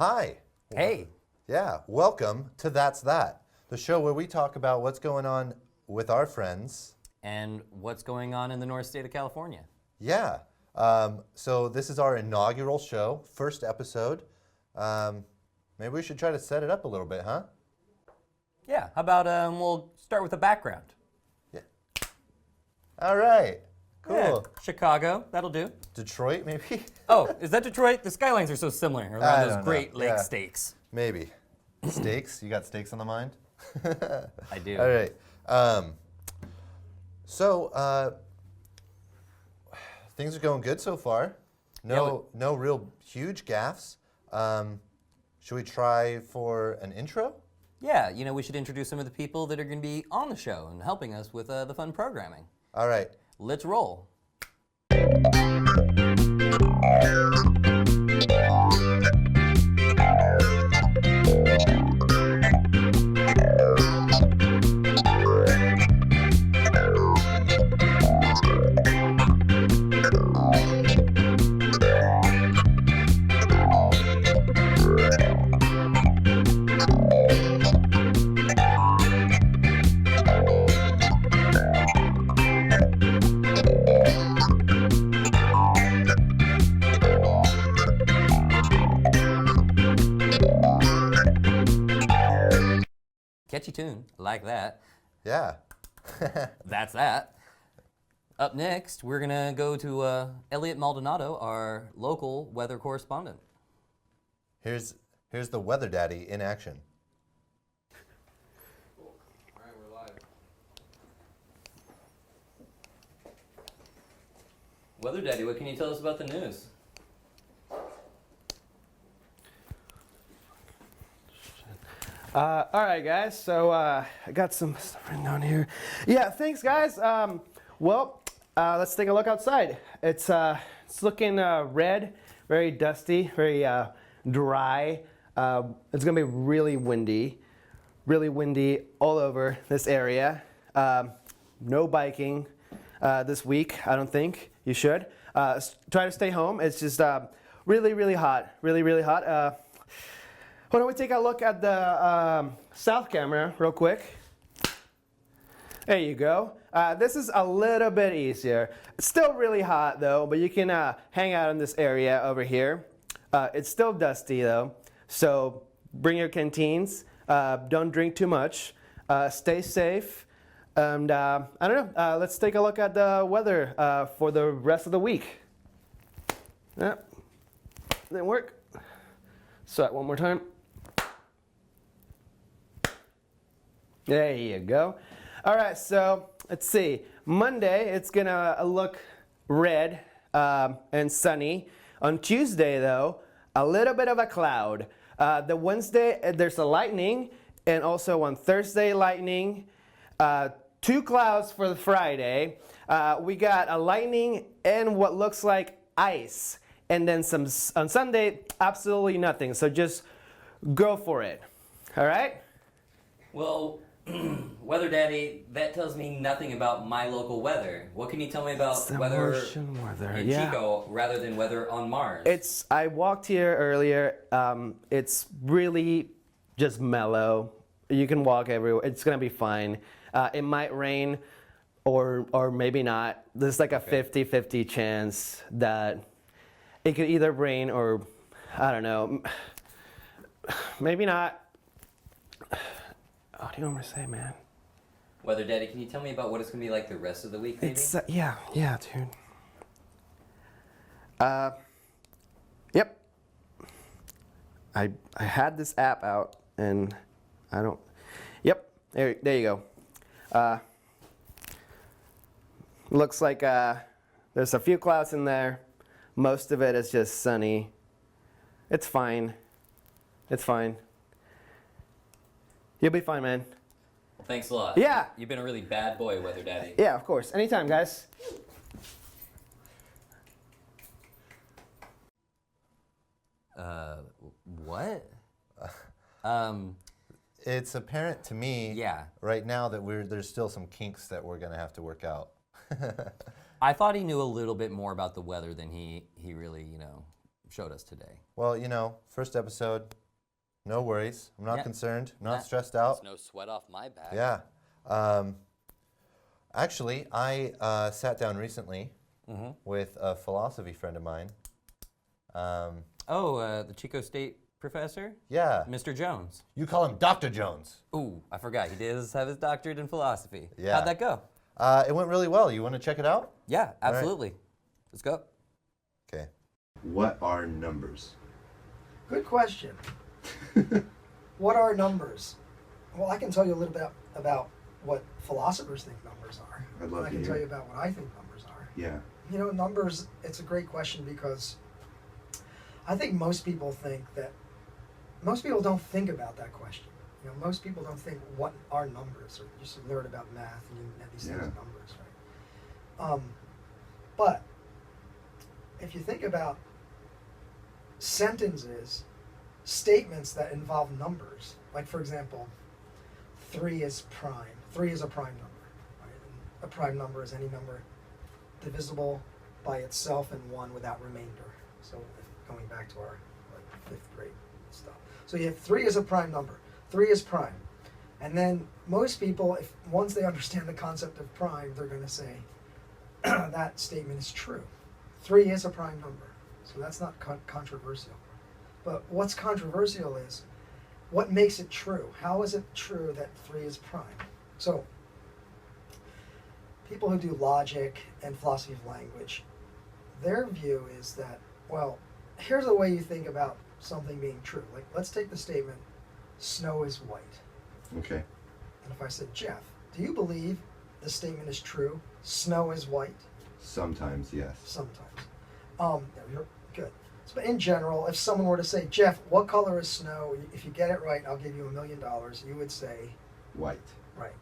Hi. Hey. Yeah, welcome to That's That, the show where we talk about what's going on with our friends. And what's going on in the North State of California? Yeah. So this is our inaugural show, first episode. Maybe we should try to set it up a little bit, huh? Yeah, how about we'll start with a background. Yeah. All right. Cool. Yeah, Chicago, that'll do. Detroit, maybe? Oh, is that Detroit? The skylines are so similar I around those don't Great know. Lake Yeah. steaks. Maybe. Steaks? You got steaks on the mind? I do. All right. So things are going good so far. No real huge gaffes. Should we try for an intro? Yeah, you know, we should introduce some of the people that are going to be on the show and helping us with the fun programming. All right. Let's roll. Catchy tune, like that. Yeah. That's that. Up next, we're gonna go to Elliot Maldonado, our local weather correspondent. Here's the weather daddy in action. Cool. All right, we're live. Weather Daddy, what can you tell us about the news? All right, guys. So I got some stuff written down here. Yeah, thanks, guys. Let's take a look outside. It's looking red, very dusty, very dry. It's gonna be really windy all over this area. No biking this week. I don't think you should. Try to stay home. It's just really hot. Really hot. Why don't we take a look at the south camera real quick. There you go. This is a little bit easier. It's still really hot though, but you can hang out in this area over here. It's still dusty though, so bring your canteens. Don't drink too much. Stay safe. And I don't know, let's take a look at the weather for the rest of the week. Yep, didn't work. So one more time. There you go. All right, so let's see. Monday, it's gonna look red and sunny. On Tuesday, though, a little bit of a cloud. The Wednesday, there's a lightning, and also on Thursday, lightning. 2 clouds for the Friday. We got a lightning and what looks like ice. And then on Sunday, absolutely nothing. So just go for it. All right? Well, Weather Daddy, that tells me nothing about my local weather. What can you tell me about weather in Chico rather than weather on Mars? I walked here earlier. It's really just mellow. You can walk everywhere. It's gonna be fine. It might rain or maybe not. There's like a 50-50 chance that it could either rain or, I don't know, maybe not. What do you want me to say, man? Weather Daddy, can you tell me about what it's going to be like the rest of the week, maybe? It's, yeah, dude. Yep. I had this app out, and I don't... Yep, there you go. Looks like there's a few clouds in there. Most of it is just sunny. It's fine. It's fine. You'll be fine, man. Thanks a lot. Yeah. You've been a really bad boy, Weather Daddy. Yeah, of course. Anytime, guys. What? It's apparent to me Yeah. right now that there's still some kinks that we're gonna have to work out. I thought he knew a little bit more about the weather than he really, showed us today. Well, you know, first episode, no worries. I'm not concerned. I'm not stressed out. There's no sweat off my back. Yeah. Actually, I sat down recently with a philosophy friend of mine. The Chico State professor? Yeah. Mr. Jones. You call him Dr. Jones. Ooh, I forgot. He does have his doctorate in philosophy. Yeah. How'd that go? It went really well. You want to check it out? Yeah, absolutely. Let's go. Okay. What are numbers? Good question. What are numbers? Well, I can tell you a little bit about what philosophers think numbers are. I'd love to I can tell you about what I think numbers are. Yeah. You know, numbers, it's a great question because I think most people don't think about that question. You know, most people don't think what are numbers, or you just learn about math and you have these things as numbers, right? But if you think about sentences, statements that involve numbers, like for example, 3 is prime. 3 is a prime number. Right? And a prime number is any number divisible by itself and 1 without remainder. So going back to our 5th grade stuff. So you have 3 is a prime number. 3 is prime. And then most people, once they understand the concept of prime, they're going to say that statement is true. 3 is a prime number. So that's not controversial. But what's controversial is what makes it true. How is it true that 3 is prime? So people who do logic and philosophy of language, their view is that, well, here's the way you think about something being true. Like, let's take the statement, snow is white. Okay. And if I said, Jeff, do you believe the statement is true? Snow is white? Sometimes, yes. Sometimes. You're good. So in general, if someone were to say, Jeff, what color is snow? If you get it right, I'll give you $1 million. You would say? White. Right.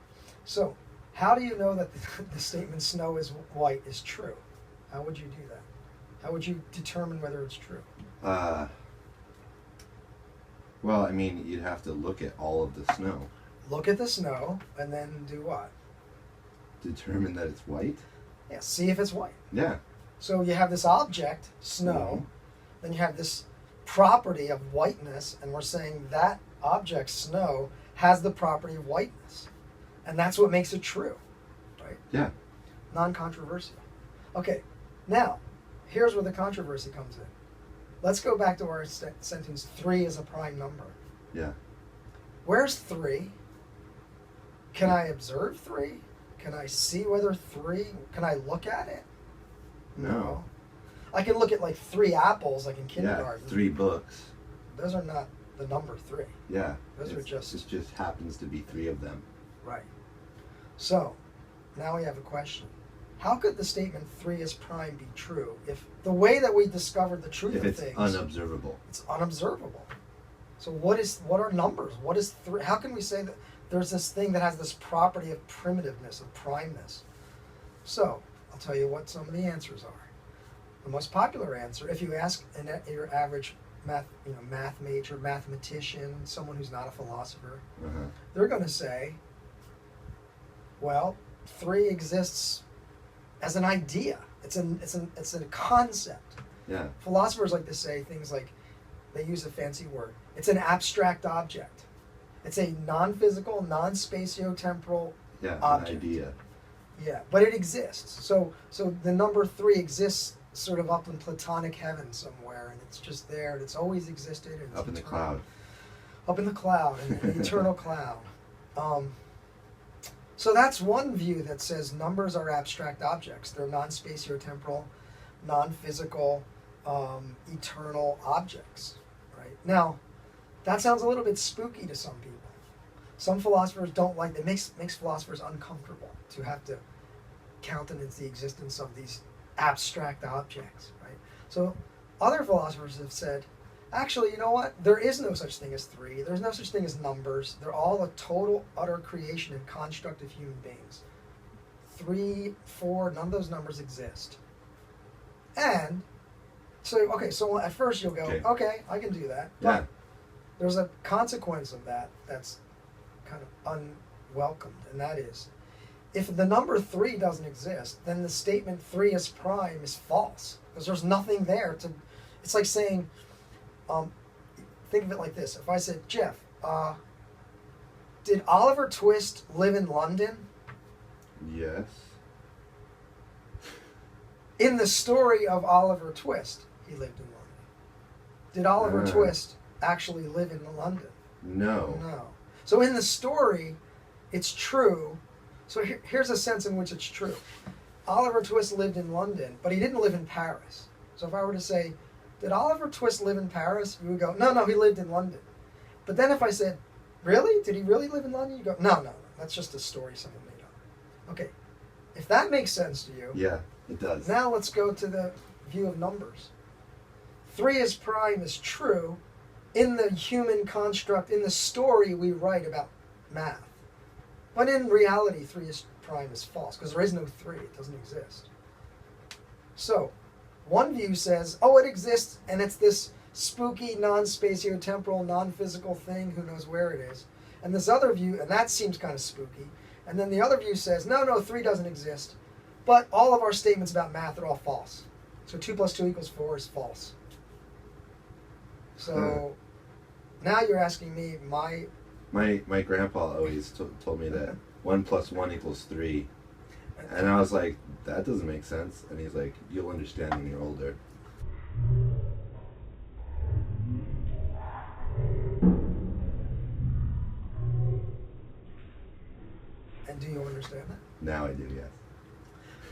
So how do you know that the statement snow is white is true? How would you do that? How would you determine whether it's true? Well, I mean, you'd have to look at all of the snow. Look at the snow and then do what? Determine that it's white? Yeah, see if it's white. Yeah. So you have this object, snow, then you have this property of whiteness, and we're saying that object, snow, has the property of whiteness. And that's what makes it true, right? Yeah. Non-controversial. Okay, now, here's where the controversy comes in. Let's go back to our sentence, 3 is a prime number. Yeah. Where's 3? Can I observe 3? Can I see whether 3, can I look at it? No. I can look at like 3 apples like in kindergarten. Yeah, 3 books. Those are not the number 3. Yeah. Those are just... It just happens to be 3 of them. Right. So, now we have a question. How could the statement 3 is prime be true if the way that we discovered the truth of things... If it's unobservable. It's unobservable. So what are numbers? What is 3? How can we say that there's this thing that has this property of primitiveness, of primeness? So, I'll tell you what some of the answers are. The most popular answer, if you ask your average math major, mathematician, someone who's not a philosopher, they're going to say, well, 3 exists as an idea. It's a concept. Yeah. Philosophers like to say things like, they use a fancy word. It's an abstract object. It's a non-physical, non-spatio-temporal object. An idea. Yeah, but it exists. So the number 3 exists sort of up in Platonic heaven somewhere, and it's just there, and it's always existed. And it's up in the cloud. Up in the cloud, in the eternal cloud. So that's one view that says numbers are abstract objects. They're non-spatio-temporal, non-physical, eternal objects. Right? Now, that sounds a little bit spooky to some people. Some philosophers don't like it. It makes philosophers uncomfortable to have to countenance the existence of these abstract objects, right? So other philosophers have said, actually, you know what? There is no such thing as 3. There's no such thing as numbers. They're all a total, utter creation and construct of human beings. 3, 4, none of those numbers exist. And so at first you'll go, okay, I can do that. But there's a consequence of that that's kind of unwelcomed, and that is, if the number 3 doesn't exist, then the statement 3 is prime is false, because there's nothing there to, It's like saying, think of it like this. If I said, Jeff, did Oliver Twist live in London? Yes. In the story of Oliver Twist, he lived in London. Did Oliver Twist actually live in London? No. No. So in the story, it's true. So here's a sense in which it's true. Oliver Twist lived in London, but he didn't live in Paris. So if I were to say, did Oliver Twist live in Paris? You would go, no, he lived in London. But then if I said, really? Did he really live in London? You go, no, that's just a story someone made up. Okay, if that makes sense to you. Yeah, it does. Now let's go to the view of numbers. 3 is prime is true in the human construct, in the story we write about math. But in reality, 3 is prime is false, because there is no 3. It doesn't exist. So, one view says, oh, it exists, and it's this spooky, non-spatiotemporal, non-physical thing, who knows where it is. And this other view, and that seems kind of spooky. And then the other view says, no, 3 doesn't exist. But all of our statements about math are all false. So 2 plus 2 equals 4 is false. So now you're asking me My grandpa always told me that 1 plus 1 equals 3. And I was like, that doesn't make sense. And he's like, you'll understand when you're older. And do you understand that? Now I do, yes.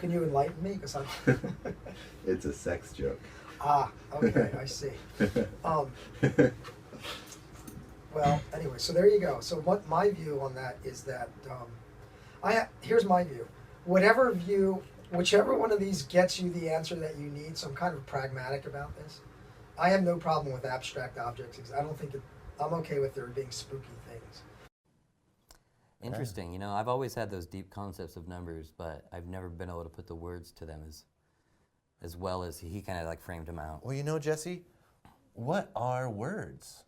Can you enlighten me? Because It's a sex joke. Okay, I see. Well, anyway, so there you go. So what my view on that is that here's my view. Whichever one of these gets you the answer that you need. So I'm kind of pragmatic about this. I have no problem with abstract objects. I don't think I'm okay with there being spooky things. Interesting. You know, I've always had those deep concepts of numbers, but I've never been able to put the words to them as well as he kind of like framed them out. Well, you know, Jesse, what are words?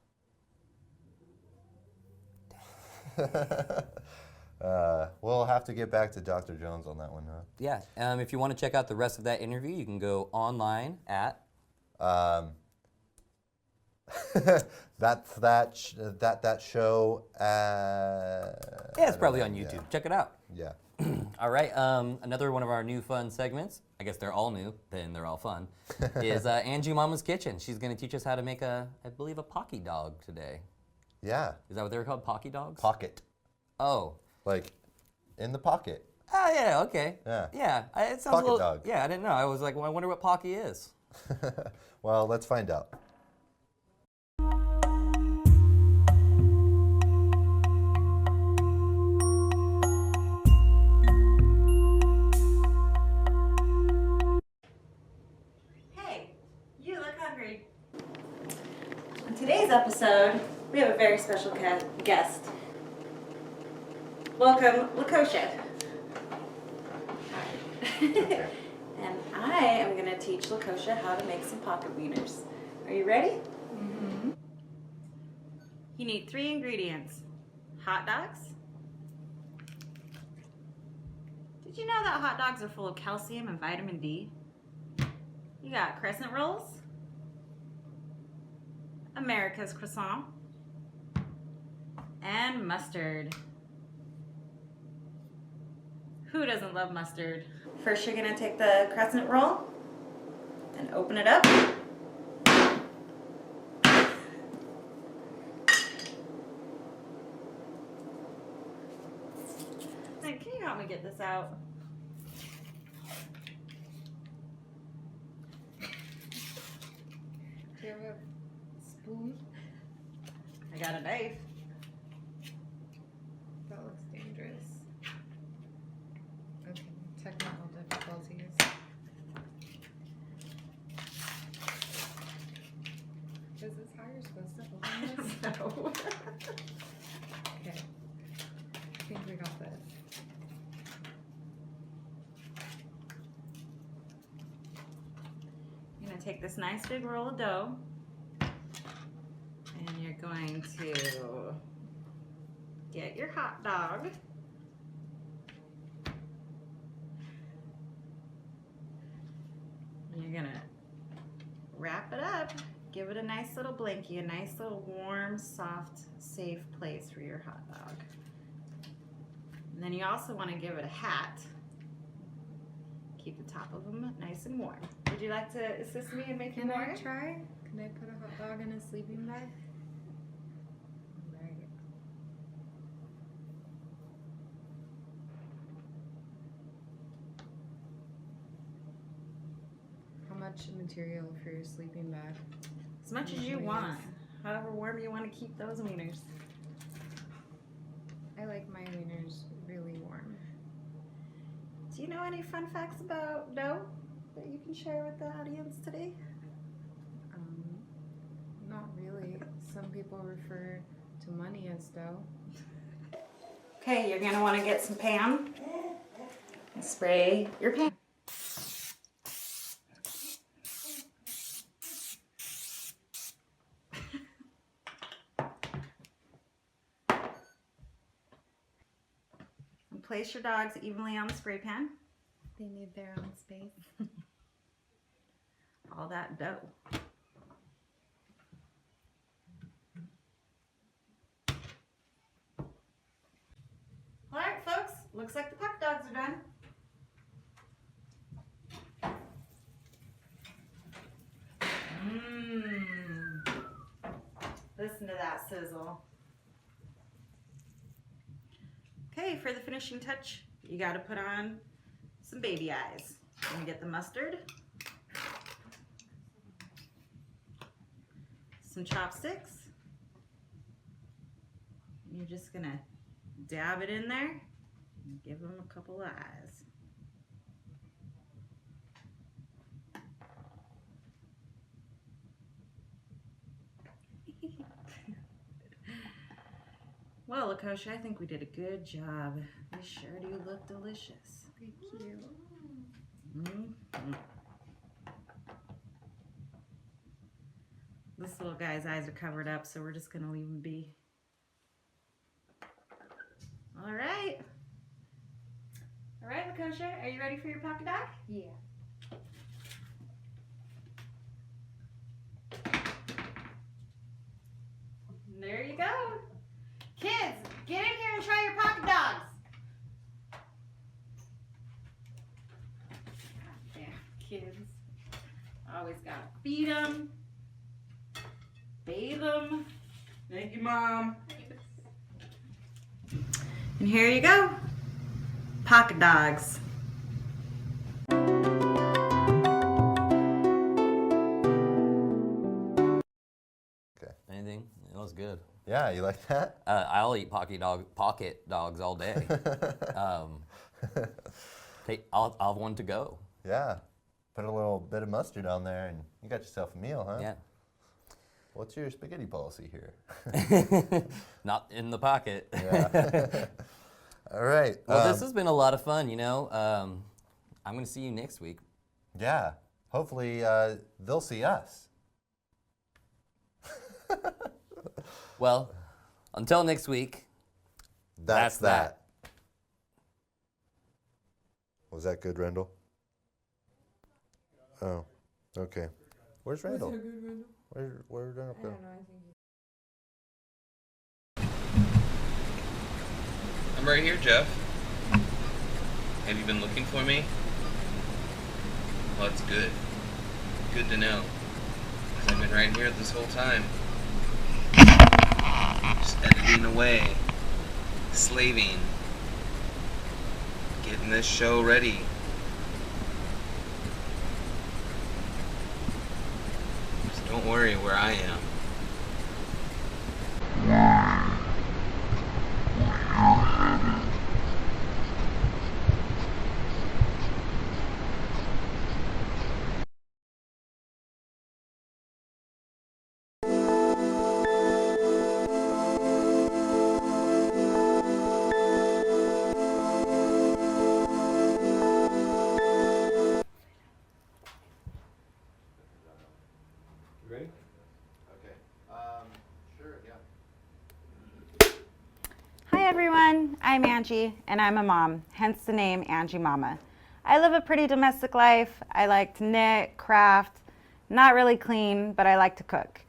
We'll have to get back to Dr. Jones on that one, huh? Yeah. If you want to check out the rest of that interview, you can go online at. That's that show. Yeah, it's probably on YouTube. Yeah. Check it out. Yeah. All right. Another one of our new fun segments. I guess they're all new. Then they're all fun. Is Angie Mama's Kitchen. She's going to teach us how to make I believe, a pocky dog today. Yeah. Is that what they're called? Pocky dogs? Pocket. Oh. Like, in the pocket. Oh, yeah, okay. Yeah. Yeah, it sounds Pocket a little, dog. Yeah, I didn't know. I was like, well, I wonder what pocky is. Well, let's find out. Hey, you look hungry. In today's episode, we have a very special guest. Welcome, Lakosha. And I am going to teach Lakosha how to make some pocket wieners. Are you ready? Mm-hmm. You need 3 ingredients. Hot dogs. Did you know that hot dogs are full of calcium and vitamin D? You got crescent rolls, America's croissant, and mustard. Who doesn't love mustard? First, you're gonna take the crescent roll and open it up. Hey, can you help me get this out? Do you have a spoon? I got a knife. That looks dangerous. Okay, technical difficulties. Is this how you're supposed to open this? No. Okay. I think we got this. You're gonna take this nice big roll of dough and you're going to get your hot dog. You're gonna wrap it up. Give it a nice little blankie, a nice little warm, soft, safe place for your hot dog. And then you also want to give it a hat. Keep the top of them nice and warm. Would you like to assist me in making more? Can I try? Can I put a hot dog in a sleeping bag? There you go. How much material for your sleeping bag? As much as you want. However warm you want to keep those wieners. I like my wieners really warm. Do you know any fun facts about dough that you can share with the audience today? Not really. Some people refer to money as dough. Okay, you're gonna want to get some Pam and spray your pan. And place your dogs evenly on the spray pan. They need their own space. All that dough. All right, folks, looks like the puck dogs are done. Listen to that sizzle. Okay, for the finishing touch, you got to put on some baby eyes. You're gonna get the mustard, some chopsticks. You're just gonna dab it in there and give them a couple eyes. Well, Lakosha, I think we did a good job. You sure do look delicious. Thank you. Mm-hmm. This little guy's eyes are covered up, so we're just gonna leave him be. All right. All right, Lakosha, are you ready for your pocket dog? Yeah. There you go. Kids, get in here and try your pocket dogs. Yeah, kids. Always gotta feed them, bathe them. Thank you, Mom. And here you go. Pocket dogs. Anything? It was good. Yeah, you like that? I'll eat pocket dogs all day. I'll have one to go. Yeah. Put a little bit of mustard on there and you got yourself a meal, huh? Yeah. What's your spaghetti policy here? Not in the pocket. Yeah. All right. Well, this has been a lot of fun, you know. I'm going to see you next week. Yeah. Hopefully they'll see us. Well, until next week. That's that. Was that good, Rendell? Oh, okay. Where's Rendell? Where's Rendell go? I'm right here, Jeff. Have you been looking for me? Well, that's good. Good to know. Because I've been right here this whole time. Just editing away. Slaving. Getting this show ready. Just don't worry where I am. Ready? Okay. Sure, yeah. Hi everyone, I'm Angie and I'm a mom, hence the name Angie Mama. I live a pretty domestic life. I like to knit, craft, not really clean, but I like to cook.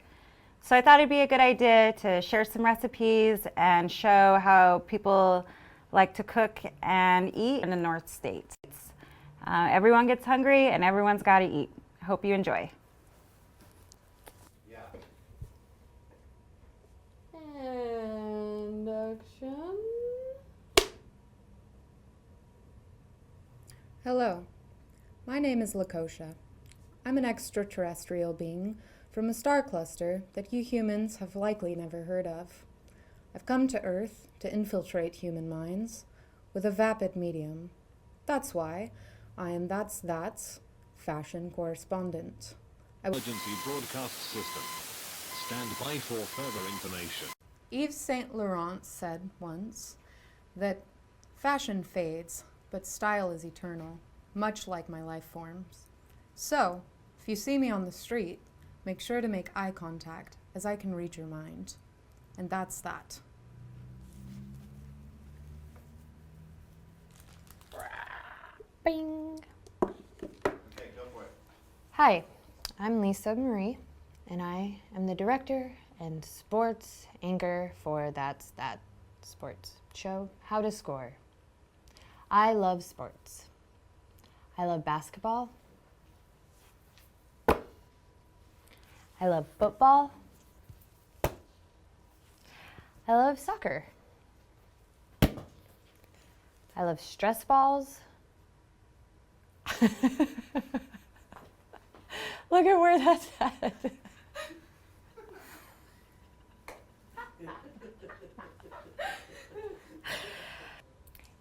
So I thought it'd be a good idea to share some recipes and show how people like to cook and eat in the North States. Everyone gets hungry and everyone's got to eat. Hope you enjoy. And action. Hello, my name is Lakosha. I'm an extraterrestrial being from a star cluster that you humans have likely never heard of. I've come to Earth to infiltrate human minds with a vapid medium. That's why I am That's fashion correspondent. Emergency broadcast system. Stand by for further information. Yves Saint Laurent said once that fashion fades, but style is eternal, much like my life forms. So, if you see me on the street, make sure to make eye contact, as I can read your mind. And that's that. Bing! Okay, go for it. Hi, I'm Lisa Marie, and I am the director and sports anchor for That's That sports show, How to Score. I love sports. I love basketball. I love football. I love soccer. I love stress balls. Look at where that's at.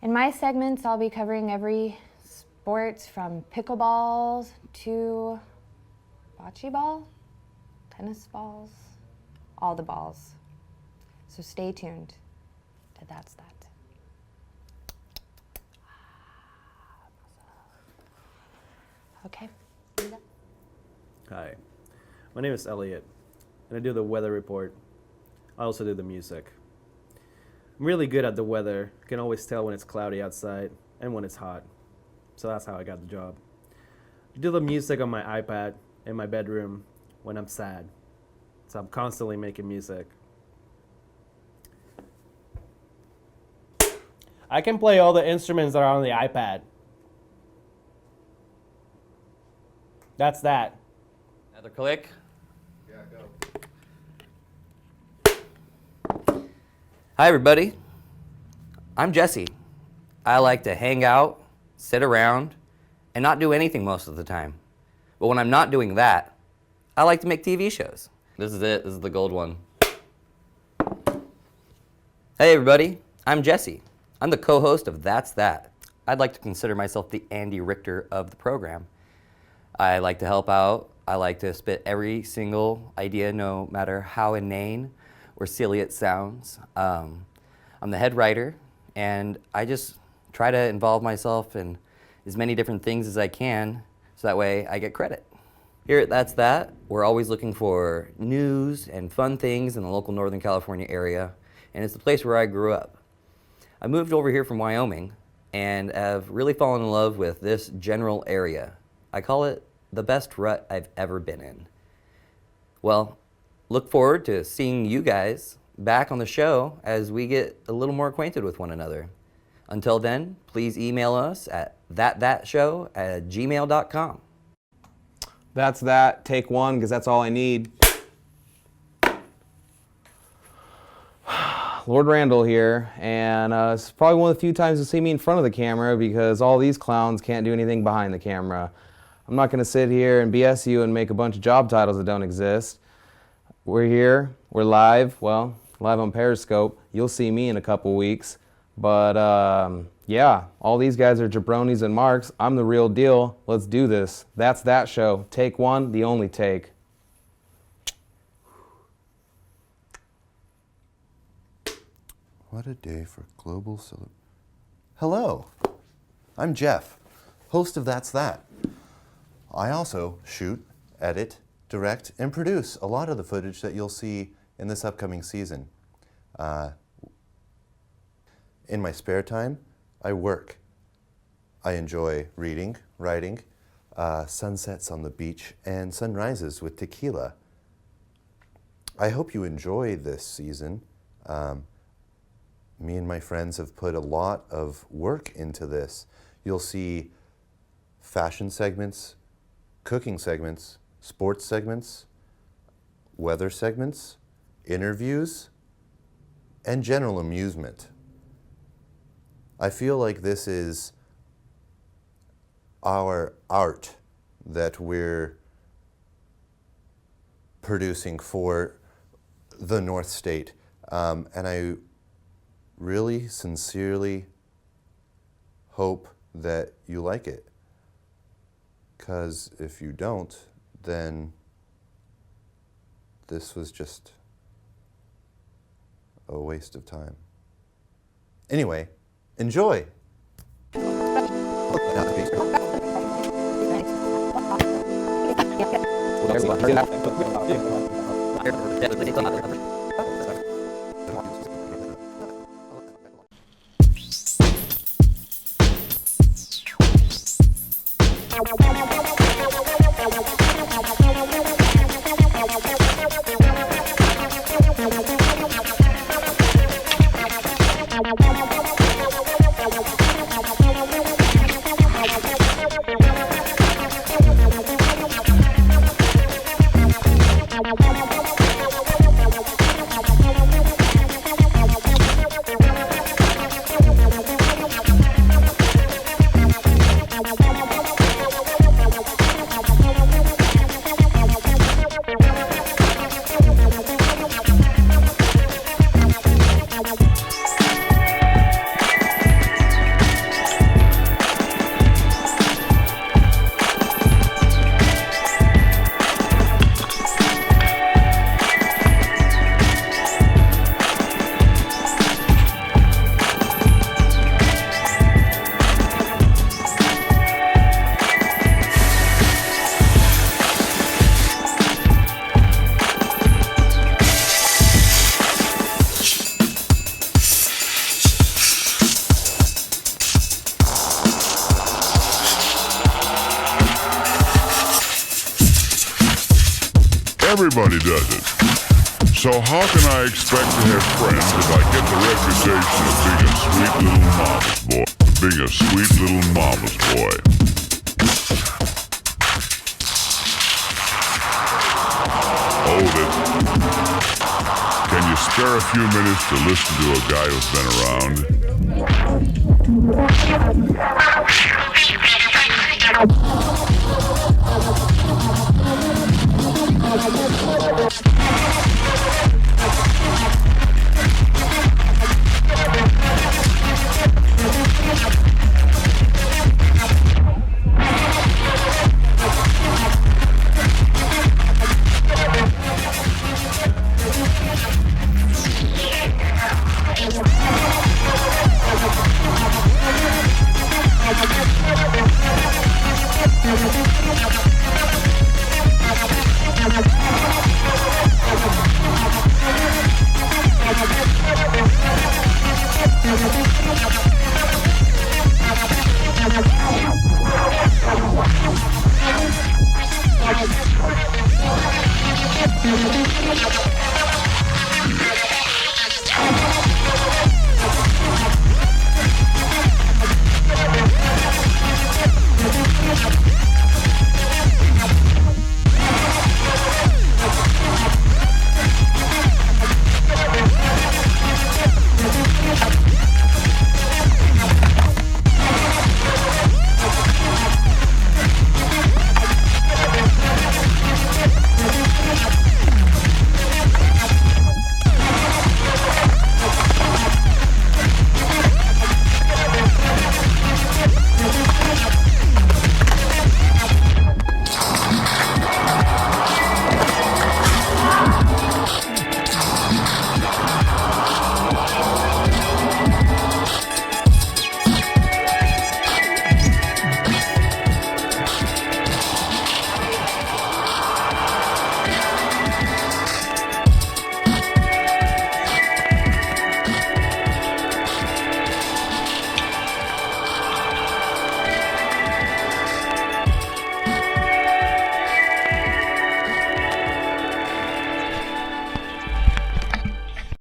In my segments, I'll be covering every sport from pickleballs to bocce ball, tennis balls, all the balls. So stay tuned to That's That. Okay. Hi, my name is Elliot, and I do the weather report. I also do the music. I'm really good at the weather. I can always tell when it's cloudy outside and when it's hot. So that's how I got the job. I do the music on my iPad in my bedroom when I'm sad. So I'm constantly making music. I can play all the instruments that are on the iPad. That's that. Another click. Yeah, go. Hi, everybody. I'm Jesse. I like to hang out, sit around, and not do anything most of the time. But when I'm not doing that, I like to make TV shows. This is it. This is the gold one. Hey, everybody. I'm Jesse. I'm the co-host of That's That. I'd like to consider myself the Andy Richter of the program. I like to help out. I like to spit every single idea, no matter how inane or silly it sounds. I'm the head writer, and I just try to involve myself in as many different things as I can, so that way I get credit. Here at That's That, we're always looking for news and fun things in the local Northern California area, and it's the place where I grew up. I moved over here from Wyoming, and have really fallen in love with this general area. I call it the best rut I've ever been in. Well, look forward to seeing you guys back on the show as we get a little more acquainted with one another. Until then, please email us at thatshow@gmail.com. That's that. Take one, because that's all I need. Lord Randall here, and it's probably one of the few times you'll see me in front of the camera because all these clowns can't do anything behind the camera. I'm not going to sit here and BS you and make a bunch of job titles that don't exist. We're here, we're live, well, live on Periscope. You'll see me in a couple weeks. But yeah, all these guys are jabronis and marks. I'm the real deal. Let's do this. That's that show. Take one, the only take. What a day for global celebration. Hello, I'm Jeff, host of That's That. I also shoot, edit, direct, and produce a lot of the footage that you'll see in this upcoming season. In my spare time, I work. I enjoy reading, writing, sunsets on the beach, and sunrises with tequila. I hope you enjoy this season. Me and my friends have put a lot of work into this. You'll see fashion segments, cooking segments, sports segments, weather segments, interviews, and general amusement. I feel like this is our art that we're producing for the North State. And I really sincerely hope that you like it. Because if you don't, then this was just a waste of time. Anyway, enjoy! Everybody does it. So how can I expect to have friends if I get the reputation of being a sweet little mama's boy? Being a sweet little mama's boy. Hold it. Can you spare a few minutes to listen to a guy who's been around?